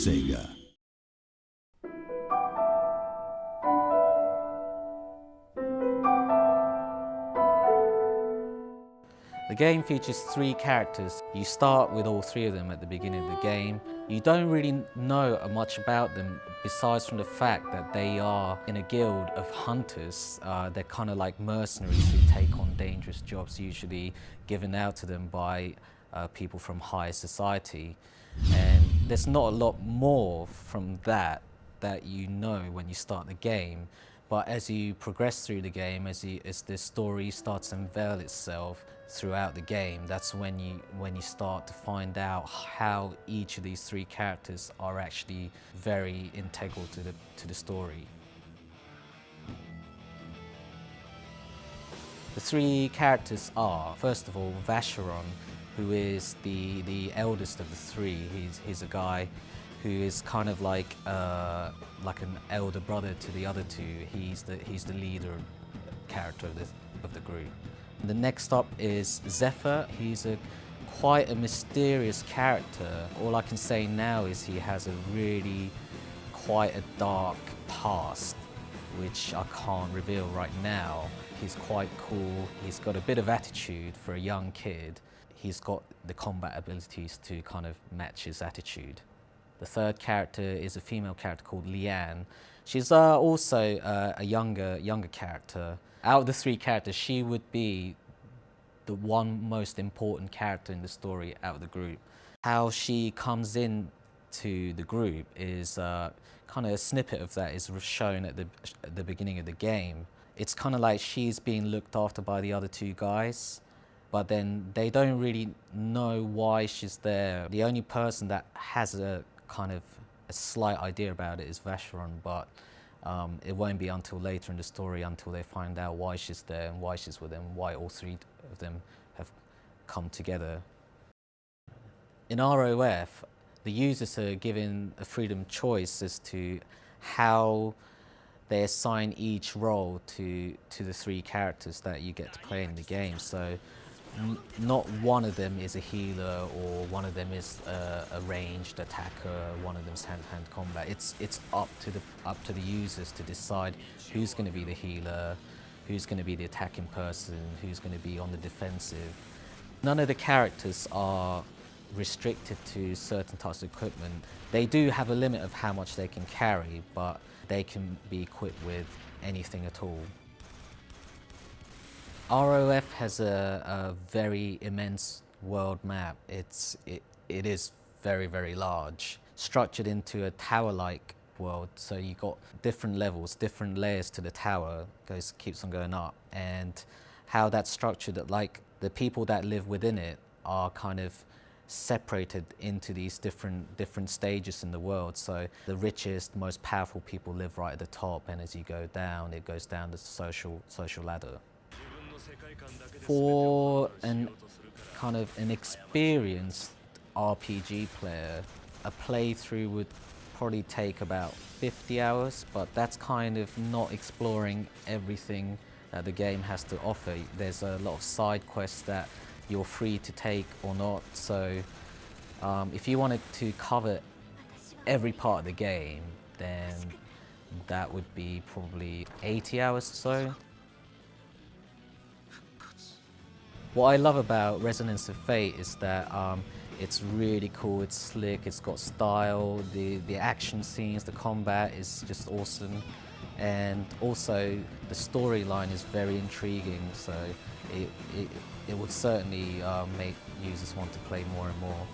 SEGA. The game features 3 characters. You start with all 3 of them at the beginning of the game. You don't really know much about them besides from the fact that they are in a guild of hunters. They're kind of like mercenaries who take on dangerous jobs, usually given out to them by people from higher society. And there's not a lot more from that you know when you start the game. But as you progress through the game, as the story starts to unveil itself throughout the game, that's when you start to find out how each of these 3 characters are actually very integral to the story. The 3 characters are, first of all, Vacheron, who is the eldest of the 3. He's a guy who is kind of like an elder brother to the other 2. He's the leader character of the group. The next up is Zephyr. He's quite a mysterious character. All I can say now is he has quite a dark past, which I can't reveal right now. He's quite cool. He's got a bit of attitude for a young kid. He's got the combat abilities to kind of match his attitude. The third character is a female character called Leanne. She's also a younger character. Out of the 3 characters, she would be the one most important character in the story out of the group. How she comes in to the group is kind of a snippet of that is shown at the beginning of the game. It's kind of like she's being looked after by the other 2 guys, but then they don't really know why she's there. The only person that has a kind of a slight idea about it is Vacheron, but it won't be until later in the story until they find out why she's there and why she's with them, why all 3 of them have come together. In ROF, the users are given a freedom choice as to how they assign each role to the 3 characters that you get to play in the game. So not one of them is a healer, or one of them is a ranged attacker, one of them is hand-to-hand combat. It's up to the users to decide who's going to be the healer, who's going to be the attacking person, who's going to be on the defensive. None of the characters are restricted to certain types of equipment. They do have a limit of how much they can carry, but they can be equipped with anything at all. ROF has a very immense world map. It is very, very large, structured into a tower-like world. So you've got different levels, different layers to the tower, keeps on going up. And how that's structured, like the people that live within it are kind of separated into these different stages in the world. So the richest, most powerful people live right at the top, and as you go down, it goes down the social ladder. For an experienced RPG player, a playthrough would probably take about 50 hours, but that's kind of not exploring everything that the game has to offer. There's a lot of side quests that you're free to take or not, so if you wanted to cover every part of the game, then that would be probably 80 hours or so. What I love about Resonance of Fate is that it's really cool, it's slick, it's got style, the action scenes, the combat is just awesome, and also the storyline is very intriguing, so it would certainly make users want to play more and more.